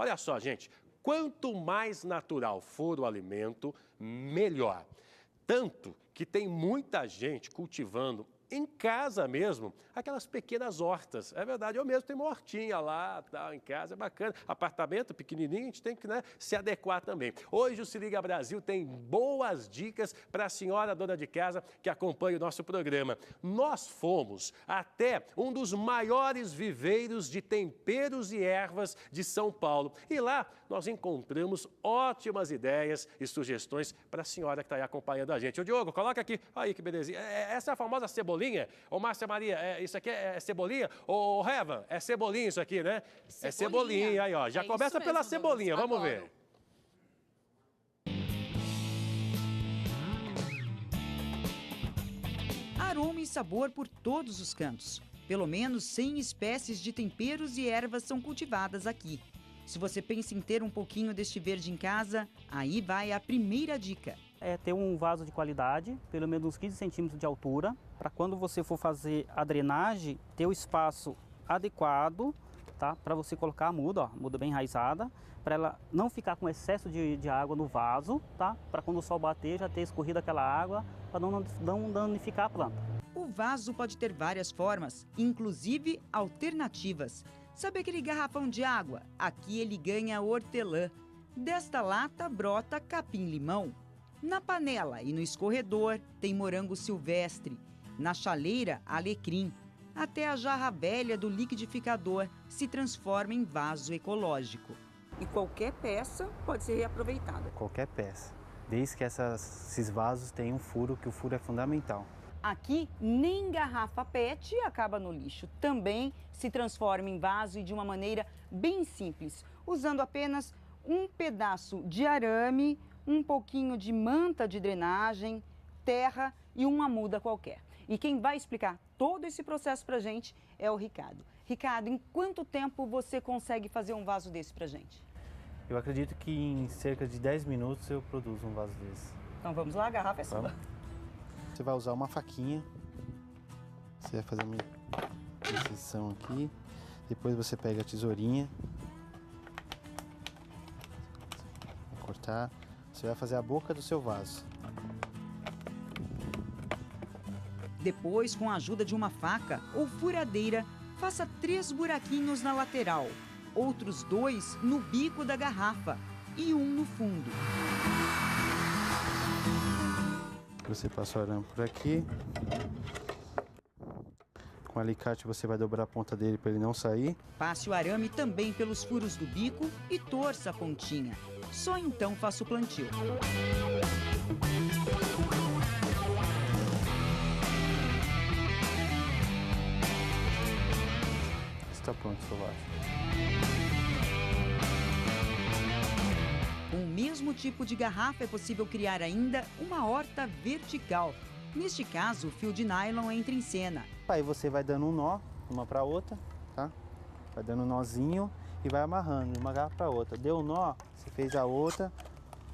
Olha só, gente, quanto mais natural for o alimento, melhor. Tanto que tem muita gente cultivando em casa mesmo, aquelas pequenas hortas. É verdade, eu mesmo tenho uma hortinha lá, tal, em casa, é bacana. Apartamento pequenininho, a gente tem que, né, se adequar também. Hoje o Se Liga Brasil tem boas dicas para a senhora dona de casa que acompanha o nosso programa. Nós fomos até um dos maiores viveiros de temperos e ervas de São Paulo. E lá nós encontramos ótimas ideias e sugestões para a senhora que está aí acompanhando a gente. Ô Diogo, coloca aqui, aí que belezinha. Essa é a famosa cebolinha. Ô, Márcia Maria, isso aqui é cebolinha? Ô, Revan, é cebolinha isso aqui, né? Cebolinha. É cebolinha, aí ó, já começa mesmo, pela cebolinha, Douglas. vamos Adoro. ver. Aroma e sabor por todos os cantos. Pelo menos 100 espécies de temperos e ervas são cultivadas aqui. Se você pensa em ter um pouquinho deste verde em casa, aí vai a primeira dica. É ter um vaso de qualidade, pelo menos uns 15 centímetros de altura, para quando você for fazer a drenagem, ter o espaço adequado, tá? Para você colocar a muda, ó, muda bem enraizada, para ela não ficar com excesso de água no vaso, tá? Para quando o sol bater já ter escorrido aquela água, para não danificar a planta. O vaso pode ter várias formas, inclusive alternativas. Sabe aquele garrafão de água? Aqui ele ganha hortelã. Desta lata brota capim-limão. Na panela e no escorredor tem morango silvestre. Na chaleira, alecrim. Até a jarra velha do liquidificador se transforma em vaso ecológico. E qualquer peça pode ser reaproveitada. Qualquer peça, desde que esses vasos tenham um furo, que o furo é fundamental. Aqui, nem garrafa PET acaba no lixo. Também se transforma em vaso e de uma maneira bem simples, usando apenas um pedaço de arame, um pouquinho de manta de drenagem, terra e uma muda qualquer. E quem vai explicar todo esse processo pra gente é o Ricardo. Ricardo, em quanto tempo você consegue fazer um vaso desse pra gente? Eu acredito que em cerca de 10 minutos eu produzo um vaso desse. Então vamos lá, a garrafa é sua. Você vai usar uma faquinha, você vai fazer uma incisão aqui, depois você pega a tesourinha, vai cortar, você vai fazer a boca do seu vaso. Depois, com a ajuda de uma faca ou furadeira, faça 3 buraquinhos na lateral, outros 2 no bico da garrafa e um no fundo. Você passa o arame por aqui. Com o alicate você vai dobrar a ponta dele para ele não sair. Passe o arame também pelos furos do bico e torça a pontinha. Só então faça o plantio. Está pronto o seu vaso. Com o mesmo tipo de garrafa é possível criar ainda uma horta vertical. Neste caso, o fio de nylon entra em cena. Aí você vai dando um nó, uma para outra, tá? Vai dando um nozinho e vai amarrando de uma garrafa para outra. Deu um nó, você fez a outra,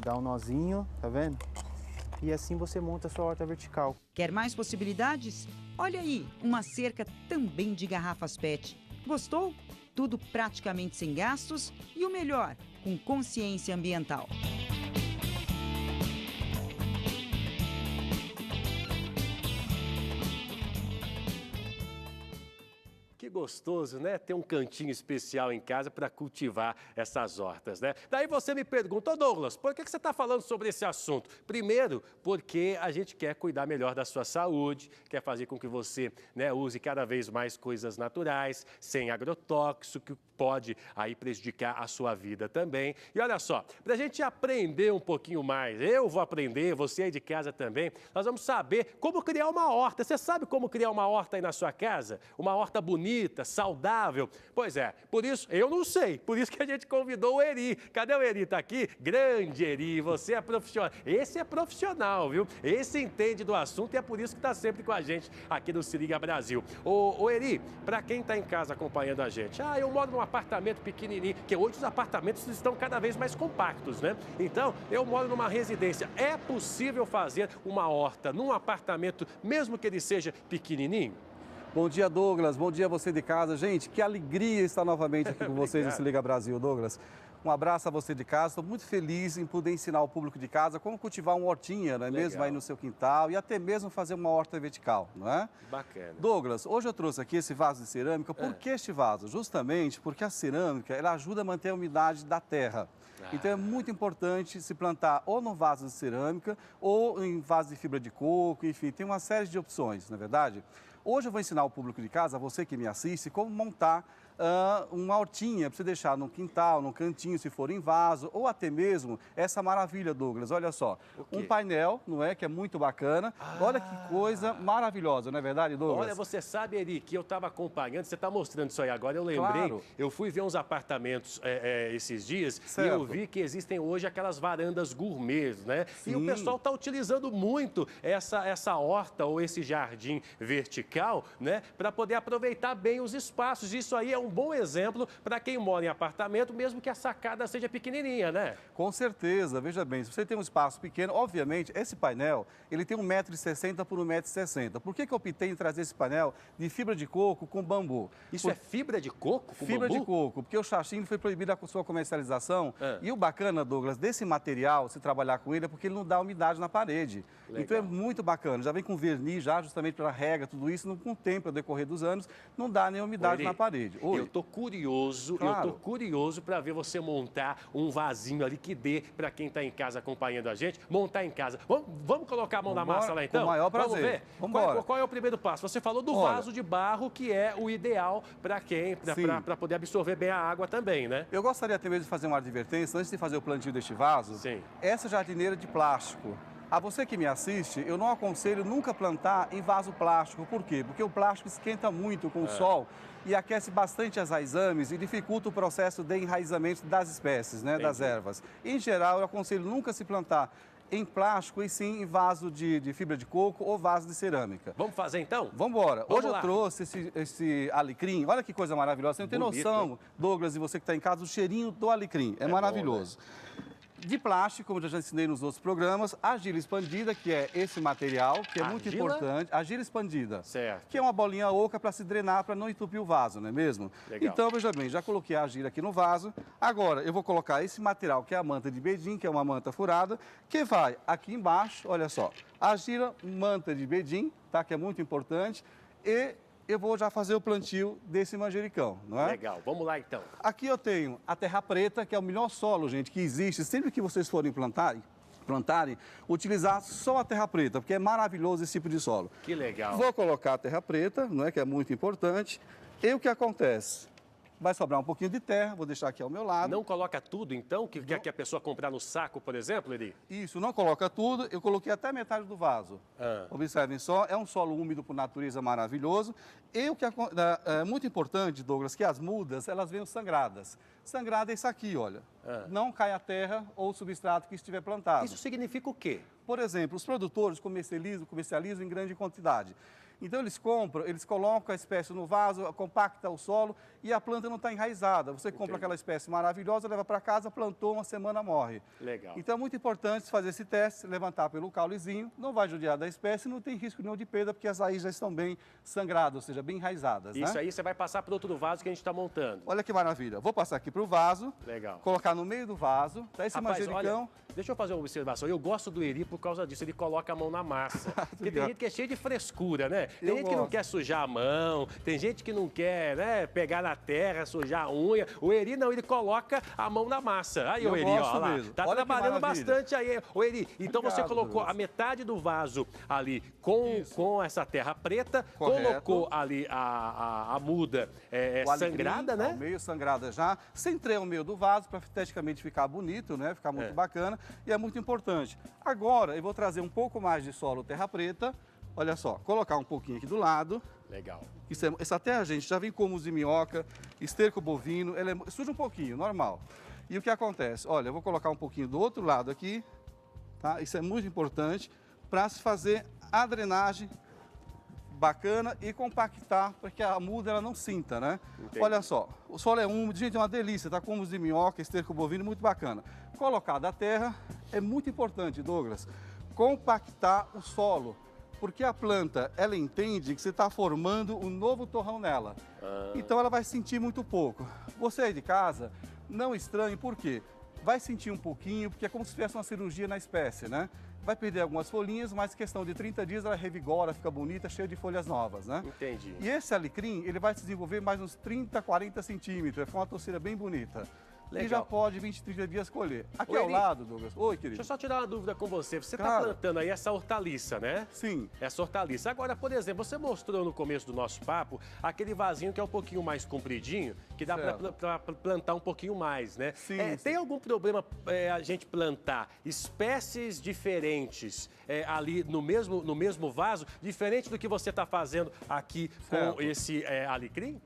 dá um nozinho, tá vendo? E assim você monta a sua horta vertical. Quer mais possibilidades? Olha aí, uma cerca também de garrafas PET. Gostou? Tudo praticamente sem gastos e o melhor, com consciência ambiental. Que gostoso, né? Ter um cantinho especial em casa para cultivar essas hortas, né? Daí você me pergunta, ô Douglas, por que você está falando sobre esse assunto? Primeiro, porque a gente quer cuidar melhor da sua saúde, quer fazer com que você, né, use cada vez mais coisas naturais, sem agrotóxico, que pode aí prejudicar a sua vida também. E olha só, para a gente aprender um pouquinho mais, eu vou aprender, você aí de casa também, nós vamos saber como criar uma horta. Você sabe como criar uma horta aí na sua casa? Uma horta bonita, saudável? Pois é, por isso, eu não sei, por isso que a gente convidou o Eri. Cadê o Eri? Tá aqui? Grande Eri, você é profissional. Esse é profissional, viu? Esse entende do assunto e é por isso que está sempre com a gente aqui no Se Liga Brasil. Ô Eri, para quem está em casa acompanhando a gente, eu moro num apartamento pequenininho, que hoje os apartamentos estão cada vez mais compactos, né? Então, eu moro numa residência. É possível fazer uma horta num apartamento, mesmo que ele seja pequenininho? Bom dia, Douglas. Bom dia a você de casa. Gente, que alegria estar novamente aqui com vocês no Se Liga Brasil, Douglas. Um abraço a você de casa. Estou muito feliz em poder ensinar ao público de casa como cultivar uma hortinha, não é mesmo? Aí no seu quintal e até mesmo fazer uma horta vertical, não é? Bacana. Douglas, hoje eu trouxe aqui esse vaso de cerâmica. Por que este vaso? Justamente porque a cerâmica, ela ajuda a manter a umidade da terra. Então é muito importante se plantar ou no vaso de cerâmica ou em vaso de fibra de coco, enfim, tem uma série de opções, não é verdade? Hoje eu vou ensinar ao público de casa, a você que me assiste, como montar uma hortinha para você deixar no quintal, no cantinho, se for em vaso, ou até mesmo essa maravilha, Douglas, olha só, um painel, não é, que é muito bacana, olha que coisa maravilhosa, não é verdade, Douglas? Olha, você sabe, Eri, que eu estava acompanhando, você está mostrando isso aí agora, eu lembrei, Claro. Eu fui ver uns apartamentos esses dias Certo. e eu vi que existem hoje aquelas varandas gourmet, né? E o Sim. pessoal está utilizando muito essa horta ou esse jardim vertical, né? Para poder aproveitar bem os espaços. Isso aí é um bom exemplo para quem mora em apartamento, mesmo que a sacada seja pequenininha, né? Com certeza, veja bem, se você tem um espaço pequeno, obviamente, esse painel, ele tem 1,60 m por 1,60 m. Por que eu optei em trazer esse painel de fibra de coco com bambu? Isso é fibra de coco com Fibra bambu? de coco, porque o chachim foi proibido a sua comercialização. E o bacana, Douglas, desse material, se trabalhar com ele, é porque ele não dá umidade na parede. Legal. Então é muito bacana. Já vem com verniz, já justamente pela rega, tudo isso, com o tempo, ao decorrer dos anos, não dá nem umidade Eri, na parede. Oi. Eu tô curioso, Claro. para ver você montar um vasinho ali que dê para quem está em casa acompanhando a gente, montar em casa. Vamos colocar a mão na Vambora, massa lá então? com o maior Vamos prazer. ver? Vambora. Qual é o primeiro passo? Você falou do Olha. vaso de barro, que é o ideal para quem, Sim. para poder absorver bem a água também, né? Eu gostaria até mesmo de fazer uma advertência, antes de fazer o plantio deste vaso. Sim. Essa jardineira de plástico. A você que me assiste, eu não aconselho nunca plantar em vaso plástico. Por quê? Porque o plástico esquenta muito com o sol e aquece bastante as raizames e dificulta o processo de enraizamento das espécies, né, das ervas. Em geral, eu aconselho nunca se plantar em plástico e sim em vaso de fibra de coco ou vaso de cerâmica. Vamos fazer então? Vamos embora. Vamos Hoje lá. eu trouxe esse alecrim. Olha que coisa maravilhosa. Você não tem Bonito, noção, hein? Douglas, e você que está em casa, o cheirinho do alecrim. É maravilhoso. De plástico, como eu já ensinei nos outros programas, argila expandida, que é esse material, que é muito Argila? importante. Argila expandida. Certo. Que é uma bolinha oca para se drenar, para não entupir o vaso, não é mesmo? Legal. Então, veja bem, já coloquei a argila aqui no vaso. Agora, eu vou colocar esse material, que é a manta de bedim, que é uma manta furada, que vai aqui embaixo, olha só, argila, manta de bedim, tá? Que é muito importante. E eu vou já fazer o plantio desse manjericão, não é? Legal, vamos lá então. Aqui eu tenho a terra preta, que é o melhor solo, gente, que existe. Sempre que vocês forem plantarem, utilizar só a terra preta, porque é maravilhoso esse tipo de solo. Que legal. Vou colocar a terra preta, não é, que é muito importante. E o que acontece? Vai sobrar um pouquinho de terra, vou deixar aqui ao meu lado. Não coloca tudo então, que a pessoa comprar no saco, por exemplo, Eri? Isso, não coloca tudo, eu coloquei até metade do vaso. Observem só, é um solo úmido por natureza maravilhoso. E o que é muito importante, Douglas, que as mudas, elas venham sangradas. Sangrada é isso aqui, olha. Não cai a terra ou o substrato que estiver plantado. Isso significa o quê? Por exemplo, os produtores comercializam em grande quantidade. Então eles compram, eles colocam a espécie no vaso, compacta o solo e a planta não está enraizada. Você compra aquela espécie maravilhosa, leva para casa, plantou, uma semana morre. Legal. Então é muito importante fazer esse teste, levantar pelo caulezinho, não vai judiar da espécie, não tem risco nenhum de perda, porque as raízes já estão bem sangradas, ou seja, bem enraizadas. Isso né? aí você vai passar para outro vaso que a gente está montando. Olha que maravilha. Vou passar aqui para o vaso, Legal. colocar no meio do vaso, tá esse Rapaz, manjericão. olha, deixa eu fazer uma observação. Eu gosto do Eri por causa disso. Ele coloca a mão na massa. Porque tem Obrigado. gente que é cheia de frescura, né? Tem Eu gente que não gosto. quer sujar a mão, tem gente que não quer, né, pegar na terra, sujar a unha. O Eri não, ele coloca a mão na massa. Aí, Eu o Eri, gosto ó lá. mesmo. Tá Olha que trabalhando maravilha. bastante aí. O Eri, então você Obrigado, colocou Douglas. a metade do vaso ali com essa terra preta, Correto. colocou ali a muda O alecrim, sangrada, né? ao meio sangrada já. Centrei ao meio do vaso para esteticamente ficar bonito, né? Ficar muito bacana e é muito importante. Agora eu vou trazer um pouco mais de solo terra preta. Olha só, colocar um pouquinho aqui do lado. Legal. Essa terra, gente, já vem com humus de minhoca, esterco bovino, ela suja um pouquinho, normal. E o que acontece? Olha, eu vou colocar um pouquinho do outro lado aqui, tá? Isso é muito importante para se fazer a drenagem bacana e compactar para que a muda ela não sinta, né? Entendi. Olha só, o solo é úmido, gente, é uma delícia, tá com humus de minhoca, esterco bovino, muito bacana. Colocada a terra, é muito importante, Douglas, compactar o solo, porque a planta, ela entende que você está formando um novo torrão nela. Então ela vai sentir muito pouco. Você aí de casa, Não estranhe, por quê? Vai sentir um pouquinho, porque é como se tivesse uma cirurgia na espécie, né? Vai perder algumas folhinhas, mas em questão de 30 dias ela revigora, fica bonita, cheia de folhas novas, né? Entendi. E esse alecrim, ele vai se desenvolver mais uns 30, 40 centímetros. Fica uma torceira bem bonita. Legal. E já pode 20, 30 dias colher. Aqui Oi, ao Eri. lado, Douglas. Oi, querido. Deixa eu só tirar uma dúvida com você. Você está Claro. plantando aí essa hortaliça, né? Sim. Essa hortaliça. Agora, por exemplo, você mostrou no começo do nosso papo aquele vasinho que é um pouquinho mais compridinho, que dá para plantar um pouquinho mais, né? Sim, sim. Tem algum problema a gente plantar espécies diferentes ali no mesmo vaso, diferente do que você está fazendo aqui Certo. com esse alecrim?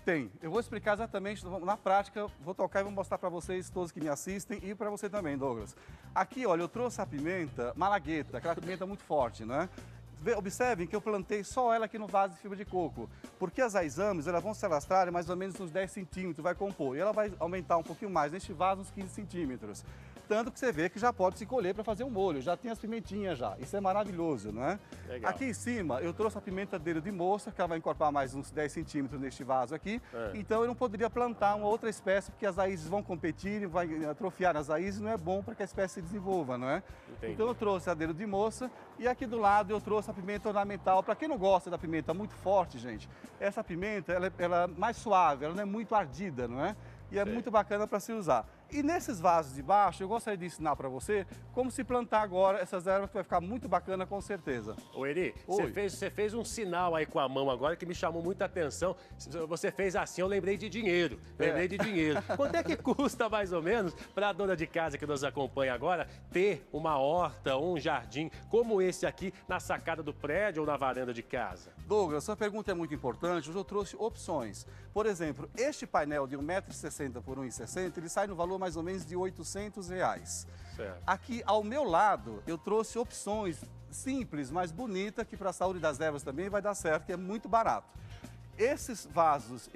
Tem. Eu vou explicar exatamente, na prática, vou tocar e vou mostrar para vocês, todos que me assistem, e para você também, Douglas. Aqui, olha, eu trouxe a pimenta malagueta, aquela pimenta muito forte, né? Observem que eu plantei só ela aqui no vaso de fibra de coco, porque as raizames, elas vão se alastrar mais ou menos uns 10 centímetros, vai compor, e ela vai aumentar um pouquinho mais, neste vaso uns 15 centímetros. Tanto que você vê que já pode se colher para fazer um molho, já tem as pimentinhas já, isso é maravilhoso, não é? Legal. Aqui em cima eu trouxe a pimenta dedo de moça, que ela vai encorpar mais uns 10 centímetros neste vaso aqui, então eu não poderia plantar uma outra espécie, porque as raízes vão competir, vai atrofiar as raízes, não é bom para que a espécie se desenvolva, não é? Entendi. Então eu trouxe a dedo de moça e aqui do lado eu trouxe a pimenta ornamental. Para quem não gosta da pimenta muito forte, gente, essa pimenta ela é mais suave, ela não é muito ardida, não é? E é muito bacana para se usar. E nesses vasos de baixo, eu gostaria de ensinar para você como se plantar agora essas ervas, que vai ficar muito bacana com certeza. Ô, Eri, Oi. você fez um sinal aí com a mão agora que me chamou muita atenção. Você fez assim, eu lembrei de dinheiro. Lembrei de dinheiro. Quanto é que custa, mais ou menos, para a dona de casa que nos acompanha agora, ter uma horta ou um jardim como esse aqui na sacada do prédio ou na varanda de casa? Douglas, sua pergunta é muito importante. Hoje eu trouxe opções. Por exemplo, este painel de 1,60 m por 1,60 m, ele sai no valor mais ou menos de R$800. Certo. Aqui ao meu lado, eu trouxe opções simples, mas bonitas, que para a saúde das ervas também vai dar certo, que é muito barato. Esses vasos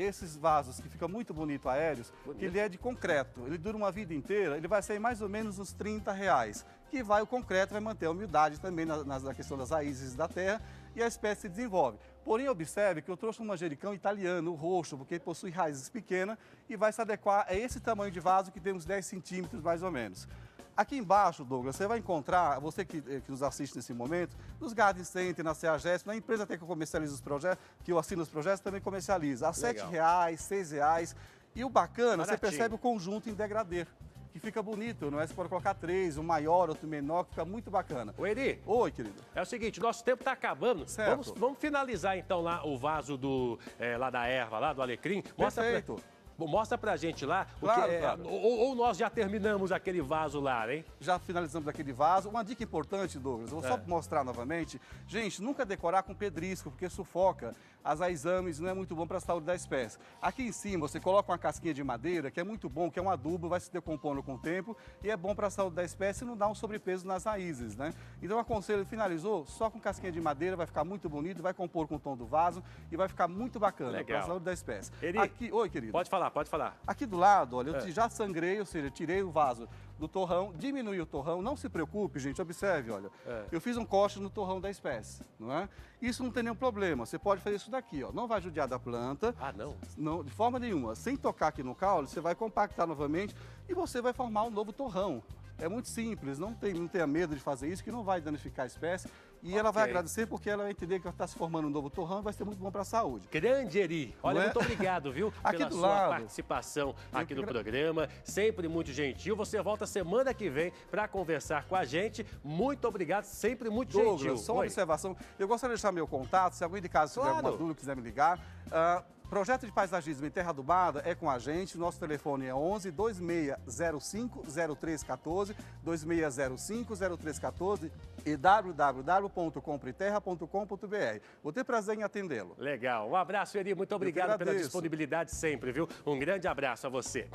que ficam muito bonito aéreos, que ele é de concreto, ele dura uma vida inteira, ele vai sair mais ou menos uns R$30, que o concreto vai manter a umidade também na questão das raízes da terra e a espécie se desenvolve. Porém, observe que eu trouxe um manjericão italiano, o roxo, porque ele possui raízes pequenas e vai se adequar a esse tamanho de vaso que tem uns 10 centímetros mais ou menos. Aqui embaixo, Douglas, você vai encontrar, você que nos assiste nesse momento, nos Garden Center, na CEAGESP, na empresa até que eu comercializo os projetos, que eu assino os projetos, também comercializa. A Legal. R$7, R$6. E o bacana, você Baratinho. percebe o conjunto em degradê, que fica bonito, não é? Você pode colocar 3, um maior, outro menor, que fica muito bacana. Ô, Eri, Oi, querido. é o seguinte, nosso tempo está acabando. Certo. Vamos finalizar então lá o vaso lá da erva, lá do alecrim. Perfeito. Mostra pra gente lá. Claro, o que, claro. Ou nós já terminamos aquele vaso lá, hein? Já finalizamos aquele vaso. Uma dica importante, Douglas, eu vou só mostrar novamente. Gente, nunca decorar com pedrisco, porque sufoca as raizames, não é muito bom para a saúde da espécie. Aqui em cima você coloca uma casquinha de madeira, que é muito bom, que é um adubo, vai se decompondo com o tempo e é bom para a saúde da espécie e não dá um sobrepeso nas raízes, né? Então, aconselho, finalizou, só com casquinha de madeira, vai ficar muito bonito, vai compor com o tom do vaso e vai ficar muito bacana para a saúde da espécie. Eri, Aqui, oi, querido. Pode falar, pode falar. Aqui do lado, olha, eu já sangrei, ou seja, tirei o vaso do torrão, diminui o torrão, não se preocupe, gente, observe, olha. Eu fiz um corte no torrão da espécie, não é? Isso não tem nenhum problema, você pode fazer isso daqui, ó, não vai judiar da planta. Ah, não? Não, de forma nenhuma. Sem tocar aqui no caule, você vai compactar novamente e você vai formar um novo torrão. É muito simples, não tenha medo de fazer isso, que não vai danificar a espécie. E ela vai agradecer porque ela vai entender que está se formando um novo torrão e vai ser muito bom para a saúde. Grande Eri, olha, muito obrigado, viu, Aqui pela do sua lado. participação aqui no programa, sempre muito gentil. Você volta semana que vem para conversar com a gente. Muito obrigado, sempre muito Douglas, gentil. só uma observação. Eu gostaria de deixar meu contato, se alguém de casa tiver alguma dúvida, quiser me ligar. Projeto de paisagismo em Terra adubada é com a gente. Nosso telefone é 11 2605 0314, 2605 0314 e www.compreterra.com.br. Vou ter prazer em atendê-lo. Legal. Um abraço, Eri. Muito obrigado pela agradeço. disponibilidade sempre, viu? Um grande abraço a você.